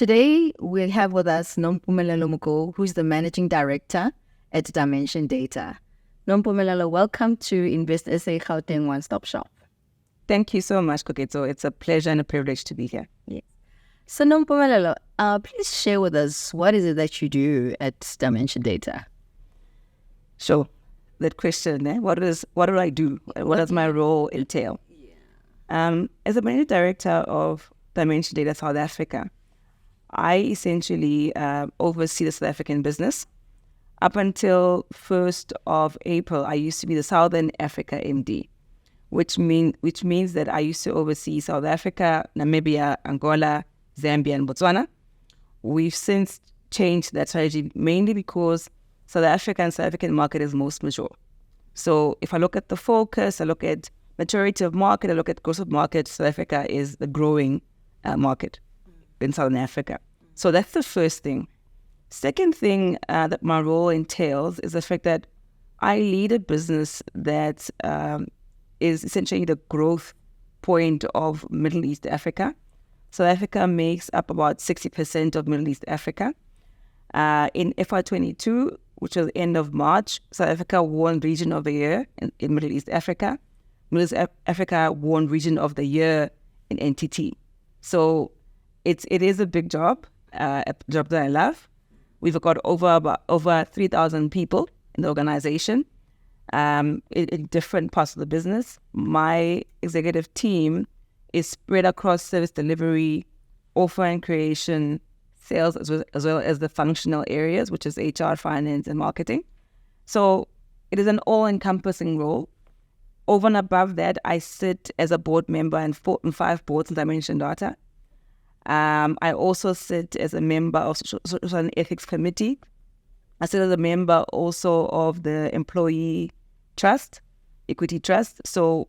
Today, we have with us Nompumelelo Mokou, who's the Managing Director at Dimension Data. Nompumelelo, welcome to Invest SA Gauteng One Stop Shop. Thank you so much, Koketo. It's a pleasure and a privilege to be here. Yes. So Nompumelelo, please share with us, what is it that you do at Dimension Data? Sure. That question, what do I do? What does my role entail? As a Managing Director of Dimension Data South Africa, I essentially oversee the South African business. Up until 1st of April, I used to be the Southern Africa MD, which means that I used to oversee South Africa, Namibia, Angola, Zambia, and Botswana. We've since changed that strategy mainly because South African market is most mature. So if I look at the focus, I look at maturity of market, I look at growth of market, South Africa is the growing market in Southern Africa. So that's the first thing. Second thing that my role entails is the fact that I lead a business that is essentially the growth point of Middle East Africa. South Africa makes up about 60% of Middle East Africa. In FY22, which was the end of March, South Africa won Region of the Year in Middle East Africa. Middle East Africa won Region of the Year in NTT. So it is a big job, a job that I love. We've got over 3,000 people in the organization in different parts of the business. My executive team is spread across service delivery, offer and creation, sales, as well as the functional areas, which is HR, finance, and marketing. So it is an all-encompassing role. Over and above that, I sit as a board member in 5 boards in Dimension Data. I also sit as a member of Social and Ethics Committee. I sit as a member also of the Employee Trust, Equity Trust. So,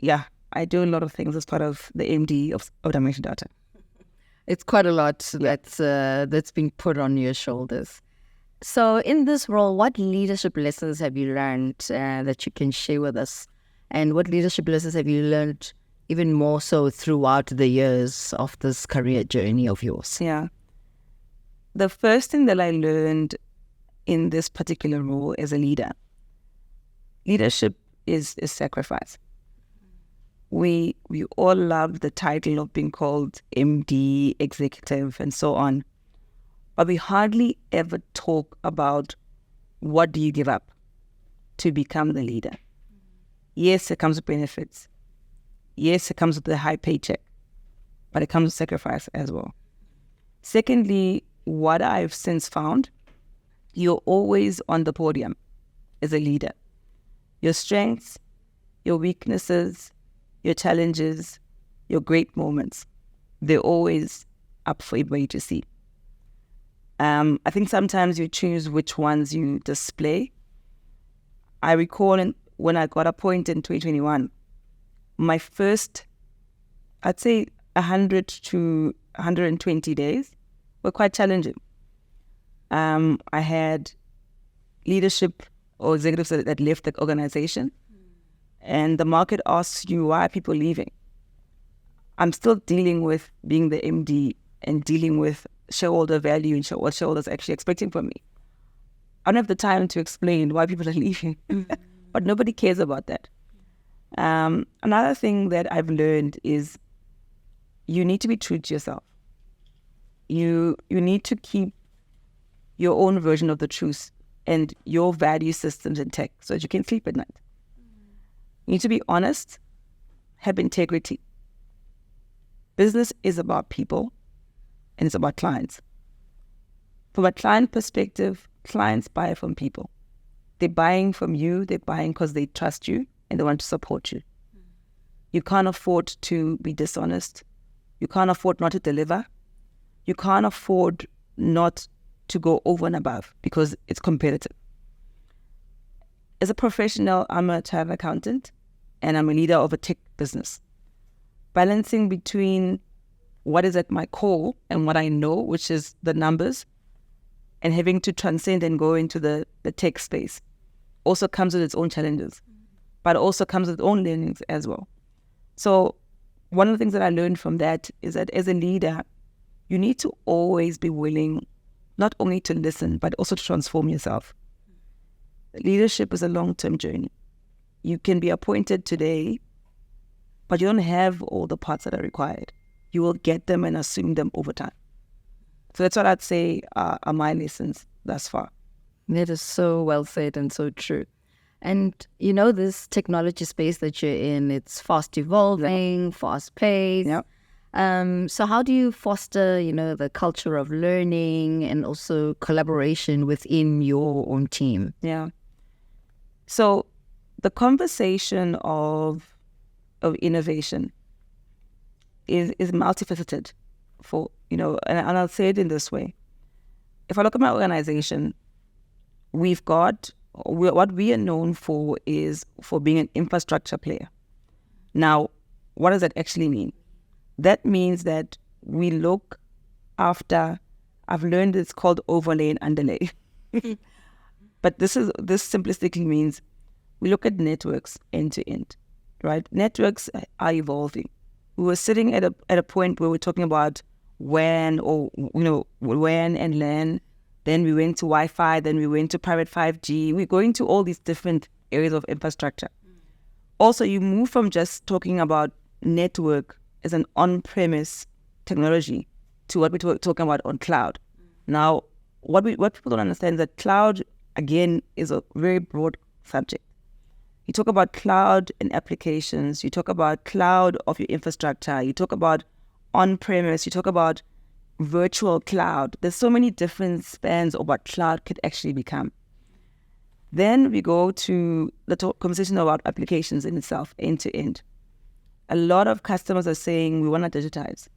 yeah, I do a lot of things as part of the MD of Dimension Data. It's quite a lot that's been put on your shoulders. So in this role, what leadership lessons have you learned that you can share with us? And what leadership lessons have you learned even more so throughout the years of this career journey of yours? Yeah. The first thing that I learned in this particular role as a leader, leadership is sacrifice. We all love the title of being called MD, executive, and so on. But we hardly ever talk about what do you give up to become the leader. Yes, it comes with benefits. Yes, it comes with a high paycheck, but it comes with sacrifice as well. Secondly, what I've since found, you're always on the podium as a leader. Your strengths, your weaknesses, your challenges, your great moments, they're always up for everybody to see. I think sometimes you choose which ones you display. I recall when I got appointed in 2021, my first, I'd say 100 to 120 days were quite challenging. I had leadership or executives that left the organization, and the market asks you, why are people leaving? I'm still dealing with being the MD and dealing with shareholder value and what shareholders are actually expecting from me. I don't have the time to explain why people are leaving, but nobody cares about that. Another thing that I've learned is you need to be true to yourself. You need to keep your own version of the truth and your value systems intact so that you can sleep at night. You need to be honest, have integrity. Business is about people and it's about clients. From a client perspective, clients buy from people. They're buying from you, they're buying because they trust you and they want to support you. You can't afford to be dishonest. You can't afford not to deliver. You can't afford not to go over and above because it's competitive. As a professional, I'm a chartered accountant and I'm a leader of a tech business. Balancing between what is at my core and what I know, which is the numbers, and having to transcend and go into the tech space also comes with its own challenges, but also comes with its own learnings as well. So one of the things that I learned from that is that as a leader, you need to always be willing not only to listen, but also to transform yourself. Leadership is a long-term journey. You can be appointed today, but you don't have all the parts that are required. You will get them and assume them over time. So that's what I'd say are my lessons thus far. That is so well said and so true. And this technology space that you're in, it's fast evolving, fast paced. Yeah. So how do you foster, the culture of learning and also collaboration within your own team? Yeah. So the conversation of innovation is multifaceted and I'll say it in this way. If I look at my organization, what we are known for is for being an infrastructure player. Now, what does that actually mean? That means that we look after, I've learned it's called overlay and underlay. But this simplistically means we look at networks end to end, right? Networks are evolving. We were sitting at a point where we're talking about WAN WAN and LAN. Then we went to Wi-Fi, then we went to private 5G. We're going to all these different areas of infrastructure. Also, you move from just talking about network as an on-premise technology to what we're talking about on cloud. Now, what people don't understand is that cloud, again, is a very broad subject. You talk about cloud and applications. You talk about cloud of your infrastructure. You talk about on-premise. You talk about virtual cloud. There's so many different spans of what cloud could actually become. Then we go to the conversation about applications in itself, end to end. A lot of customers are saying we want to digitize.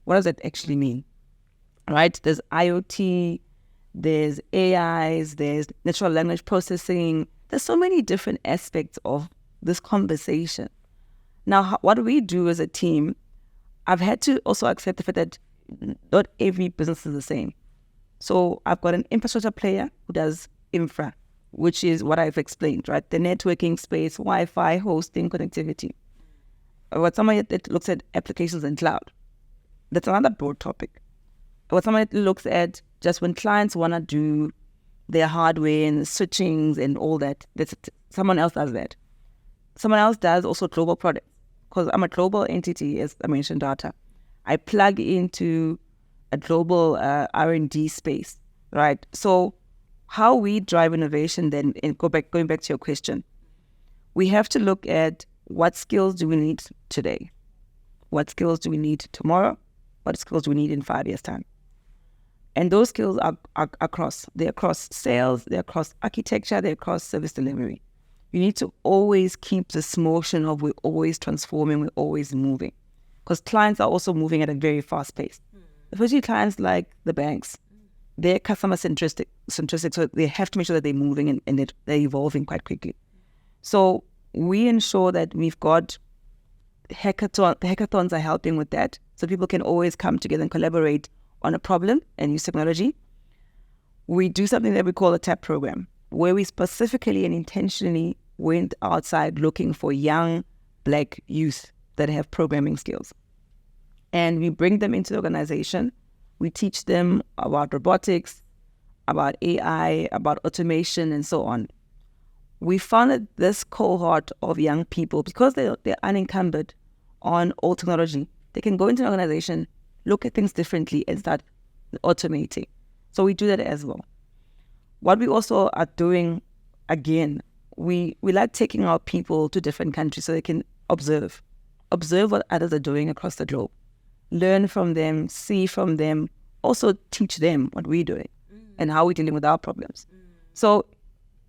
What does that actually mean? Right? There's IoT, there's AIs, there's natural language processing. There's so many different aspects of this conversation. Now, what we do as a team, I've had to also accept the fact that not every business is the same. So I've got an infrastructure player who does infra, which is what I've explained, right? The networking space, Wi-Fi, hosting, connectivity. What somebody that looks at applications and cloud, that's another broad topic. What somebody that looks at just when clients want to do their hardware and switchings and all that, someone else does that. Someone else does also global products, because I'm a global entity, as I mentioned, data. I plug into a global R&D space, right? So how we drive innovation then, and going back to your question, we have to look at what skills do we need today? What skills do we need tomorrow? What skills do we need in 5 years' time? And those skills are across. They're across sales, they're across architecture, they're across service delivery. You need to always keep this motion of we're always transforming, we're always moving. Because clients are also moving at a very fast pace. Especially clients like the banks. They're customer centric, so they have to make sure that they're moving and they're evolving quite quickly. So we ensure that we've got hackathons are helping with that. So people can always come together and collaborate on a problem and use technology. We do something that we call a TAP program, where we specifically and intentionally went outside looking for young Black youth that have programming skills. And we bring them into the organization. We teach them about robotics, about AI, about automation, and so on. We found that this cohort of young people, because they're unencumbered on old technology, they can go into an organization, look at things differently, and start automating. So we do that as well. What we also are doing, again, we like taking our people to different countries so they can observe what others are doing across the globe, learn from them, see from them, also teach them what we're doing and how we're dealing with our problems. So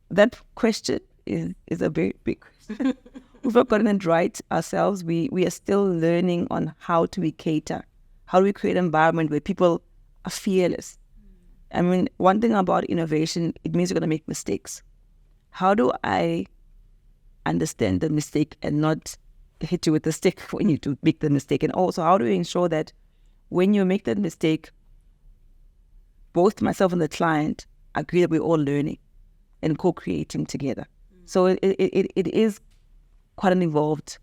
that question is a very big question. We've not gotten it right ourselves. We are still learning on how do we cater, how do we create an environment where people are fearless. I mean, one thing about innovation, it means you're going to make mistakes. How do I understand the mistake and not hit you with the stick when you do make the mistake? And also, how do we ensure that when you make that mistake, both myself and the client agree that we're all learning and co-creating together? So it is quite an involved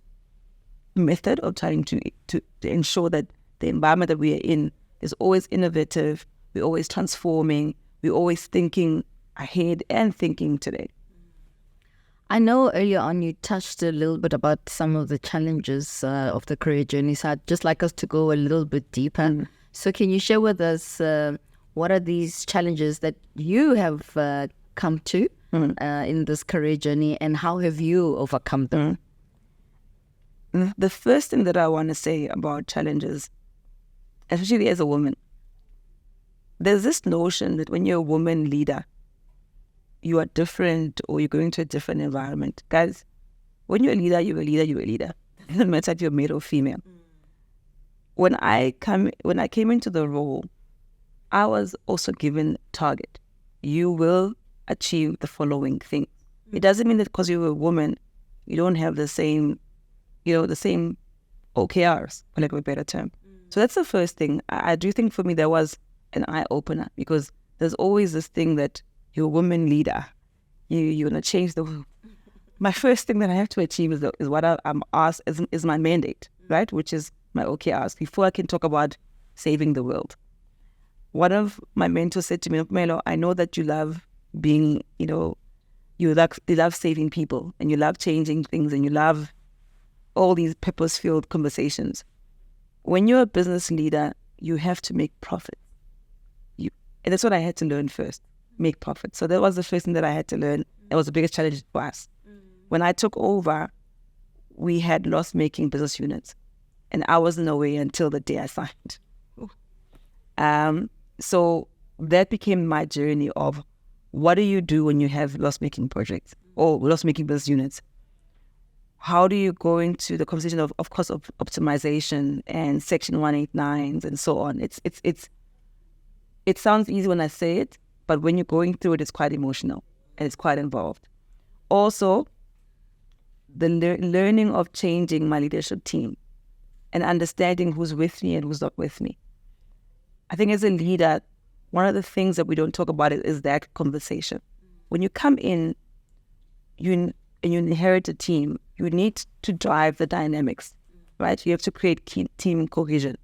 method of trying to ensure that the environment that we are in is always innovative. We're always transforming. We're always thinking ahead and thinking today. I know earlier on you touched a little bit about some of the challenges of the career journey. So I'd just like us to go a little bit deeper. So can you share with us what are these challenges that you have come to in this career journey, and how have you overcome them? The first thing that I want to say about challenges, especially as a woman, there's this notion that when you're a woman leader, you are different, or you're going to a different environment. Guys, when you're a leader, you're a leader, you're a leader. It doesn't matter if you're male or female. When I came into the role, I was also given target. You will achieve the following thing. It doesn't mean that because you're a woman, you don't have the same OKRs, for lack of a better term. So that's the first thing. I do think for me there was an eye-opener, because there's always this thing that you're a woman leader. You're going to change the world. My first thing that I have to achieve is what I'm asked, is my mandate, right? Which is my OKRs, before I can talk about saving the world. One of my mentors said to me, Nompumelelo, I know that you love being, you love saving people, and you love changing things, and you love all these purpose-filled conversations. When you're a business leader, you have to make profit. And that's what I had to learn first, make profit. So that was the first thing that I had to learn. It was the biggest challenge for us. When I took over, we had loss-making business units, and I wasn't aware until the day I signed. So that became my journey of, what do you do when you have loss-making projects or loss-making business units? How do you go into the conversation of cost of optimization and Section 189s and so on? It sounds easy when I say it, but when you're going through it, it's quite emotional and it's quite involved. Also, the learning of changing my leadership team and understanding who's with me and who's not with me. I think as a leader, one of the things that we don't talk about is that conversation. When you come in, and you inherit a team, you need to drive the dynamics, right? You have to create team cohesion.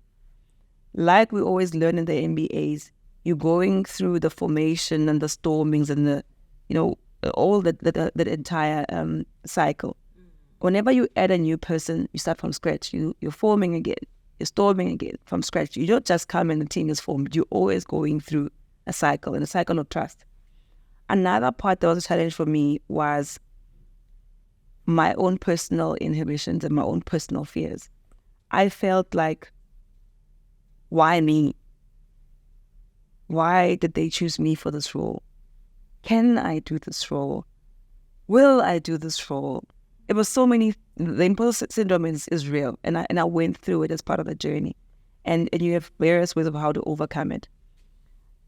Like we always learn in the MBAs, you're going through the formation and the stormings and all that entire cycle. Whenever you add a new person, you start from scratch. You're forming again. You're storming again from scratch. You don't just come and the team is formed. You're always going through a cycle, and a cycle of trust. Another part that was a challenge for me was my own personal inhibitions and my own personal fears. I felt like, why me? Why did they choose me for this role? Can I do this role? Will I do this role? It was so many. The imposter syndrome is real, and I went through it as part of the journey, and you have various ways of how to overcome it.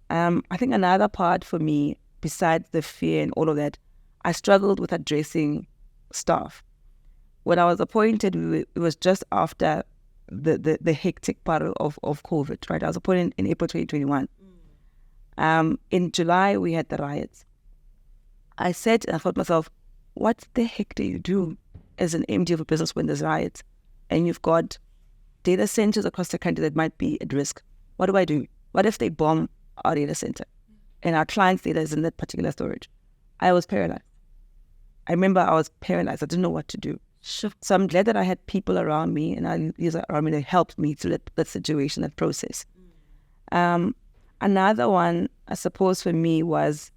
I think another part for me, besides the fear and all of that, I struggled with addressing staff. When I was appointed, it was just after the hectic part of COVID, right? I was appointed in April 2021. In July, we had the riots. I sat and I thought to myself, what the heck do you do as an MD of a business when there's riots and you've got data centers across the country that might be at risk? What do I do? What if they bomb our data center and our client's data is in that particular storage? I was paralyzed. I remember I was paralyzed. I didn't know what to do. So I'm glad that I had people around me and that helped me through that situation, that process. Another one, I suppose, for me was,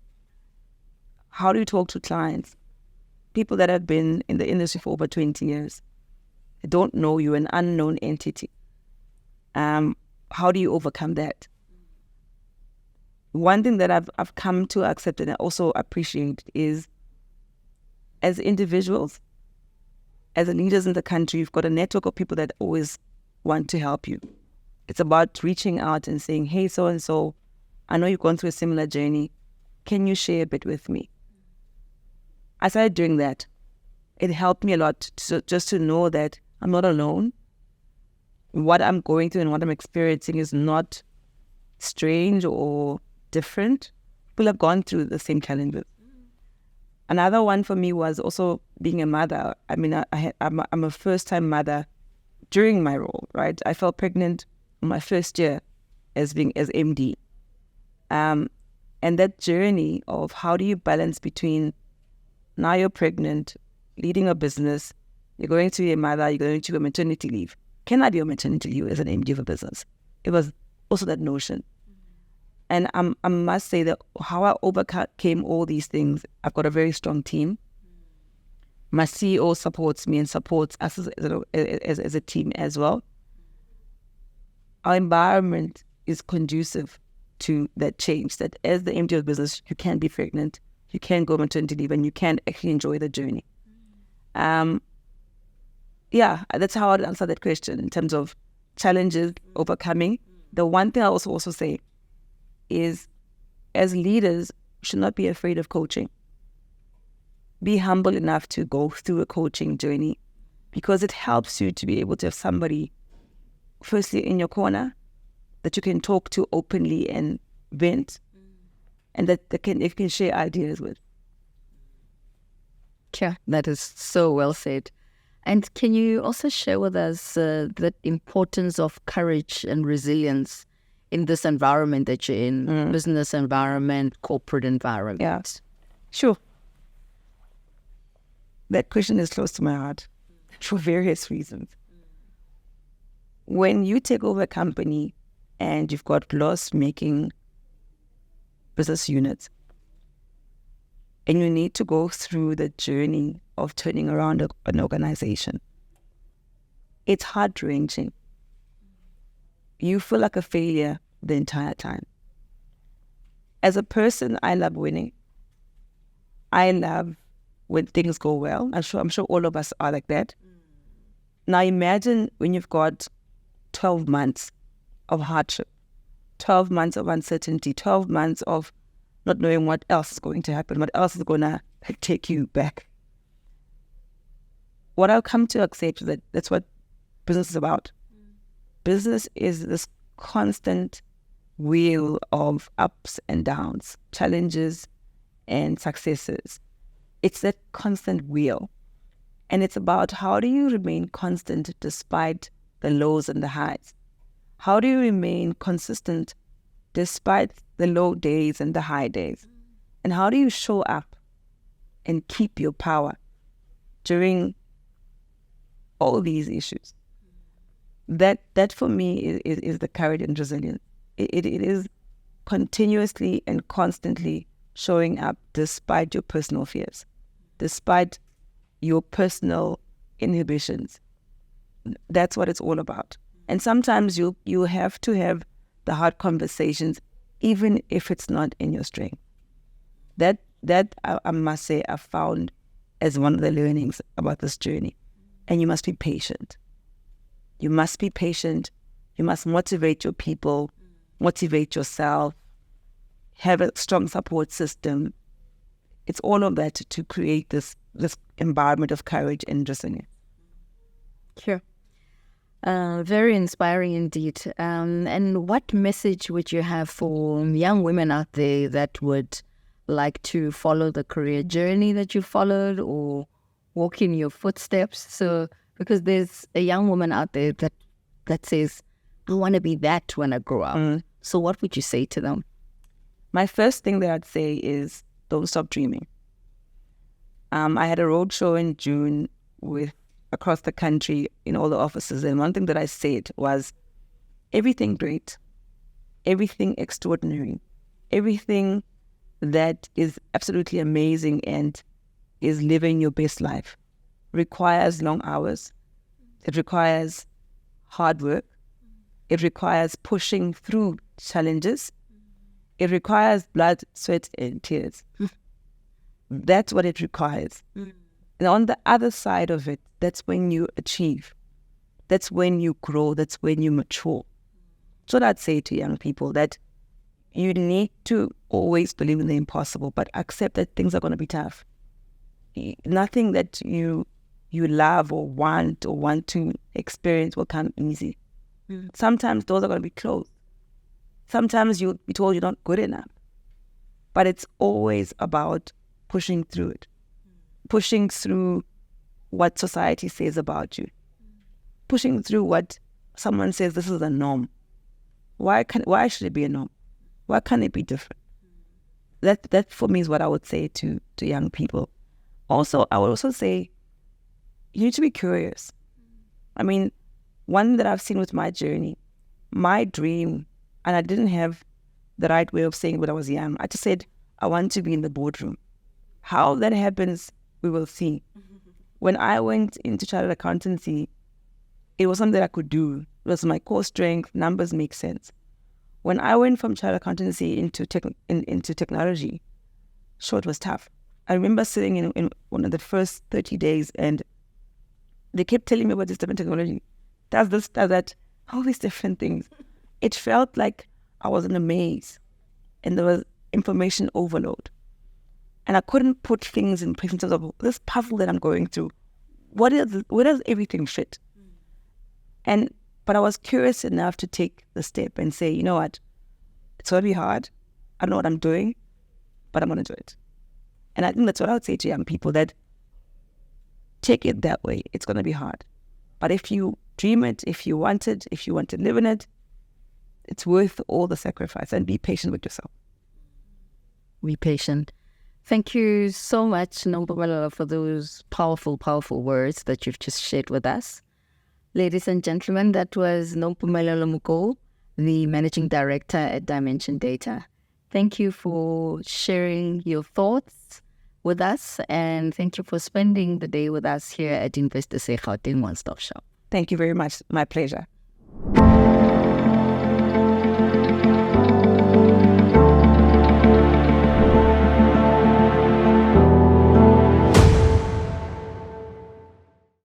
how do you talk to clients? People that have been in the industry for over 20 years. They don't know you, an unknown entity. How do you overcome that? One thing that I've come to accept and I also appreciate is, as individuals, as leaders in the country, you've got a network of people that always want to help you. It's about reaching out and saying, hey, so-and-so, I know you've gone through a similar journey. Can you share a bit with me? I started doing that. It helped me a lot just to know that I'm not alone. What I'm going through and what I'm experiencing is not strange or different. People have gone through the same challenges. Another one for me was also being a mother. I mean, I'm a first-time mother during my role, right? I fell pregnant in my first year as MD. And that journey of how do you balance between now you're pregnant, leading a business, you're going to be a mother, you're going to a maternity leave. Can I be on maternity leave as an MD of a business? It was also that notion. And I must say that how I overcame all these things, I've got a very strong team. My CEO supports me and supports us as a team as well. Our environment is conducive to that change, that as the MD of business, you can be pregnant, you can go maternity leave, and you can actually enjoy the journey. Yeah, that's how I'd answer that question in terms of challenges, overcoming. The one thing I also say is, as leaders, you should not be afraid of coaching. Be humble enough to go through a coaching journey, because it helps you to be able to have somebody, firstly, in your corner that you can talk to openly and vent, and that you can share ideas with. Yeah, that is so well said. And can you also share with us the importance of courage and resilience in this environment that you're in, business environment, corporate environment? Yeah, sure. That question is close to my heart for various reasons. When you take over a company and you've got loss-making business units, and you need to go through the journey of turning around an organization, it's heart-wrenching. You feel like a failure the entire time. As a person, I love winning. I love when things go well. I'm sure all of us are like that. Now imagine when you've got 12 months of hardship, 12 months of uncertainty, 12 months of not knowing what else is going to happen, what else is going to take you back. What I've come to accept is that that's what business is about. Business is this constant wheel of ups and downs, challenges and successes. It's that constant wheel. And it's about how do you remain constant despite the lows and the highs? How do you remain consistent despite the low days and the high days? And how do you show up and keep your power during all these issues? That for me is the courage and resilience. It is continuously and constantly showing up despite your personal fears, despite your personal inhibitions. That's what it's all about. And sometimes you have to have the hard conversations, even if it's not in your strength. That I must say I found as one of the learnings about this journey. And you must be patient. You must be patient. You must motivate your people, motivate yourself, have a strong support system. It's all of that to create this environment of courage and resilience. Sure. Very inspiring indeed. And what message would you have for young women out there that would like to follow the career journey that you followed or walk in your footsteps? So, because there's a young woman out there that says, I want to be that when I grow up. So what would you say to them? My first thing that I'd say is don't stop dreaming. I had a roadshow in June across the country in all the offices, and one thing that I said was, everything great, everything extraordinary, everything that is absolutely amazing and is living your best life requires long hours. It requires hard work. It requires pushing through challenges. It requires blood, sweat, and tears. That's what it requires. And on the other side of it, that's when you achieve. That's when you grow. That's when you mature. So I'd say to young people that you need to always believe in the impossible, but accept that things are going to be tough. Nothing that you love or want to experience will come easy. Sometimes doors are going to be closed. Sometimes you'll be told you're not good enough. But it's always about pushing through it. Pushing through what society says about you. Pushing through what someone says this is the norm. Why should it be a norm? Why can't it be different? That for me is what I would say to young people. Also, I would also say you need to be curious. I mean, one that I've seen with my journey, my dream, and I didn't have the right way of saying when I was young. I just said, I want to be in the boardroom. How that happens, we will see. When I went into chartered accountancy, it was something that I could do. It was my core strength. Numbers make sense. When I went from chartered accountancy into technology, sure, it was tough. I remember sitting in one of the first 30 days, and they kept telling me about this different technology. Does this, does that, all these different things. It felt like I was in a maze, and there was information overload. And I couldn't put things in place in terms of this puzzle that I'm going through. Where does everything fit? But I was curious enough to take the step and say, you know what, it's going to be hard. I don't know what I'm doing, but I'm going to do it. And I think that's what I would say to young people, that take it that way. It's going to be hard. But if you dream it, if you want it, if you want to live in it, it's worth all the sacrifice, and be patient with yourself. Be patient. Thank you so much, Nompumelelo, for those powerful, powerful words that you've just shared with us. Ladies and gentlemen, that was Nompumelelo Mokou, the Managing Director at Dimension Data. Thank you for sharing your thoughts with us, and thank you for spending the day with us here at Investor Say Gauteng One Stop Shop. Thank you very much. My pleasure.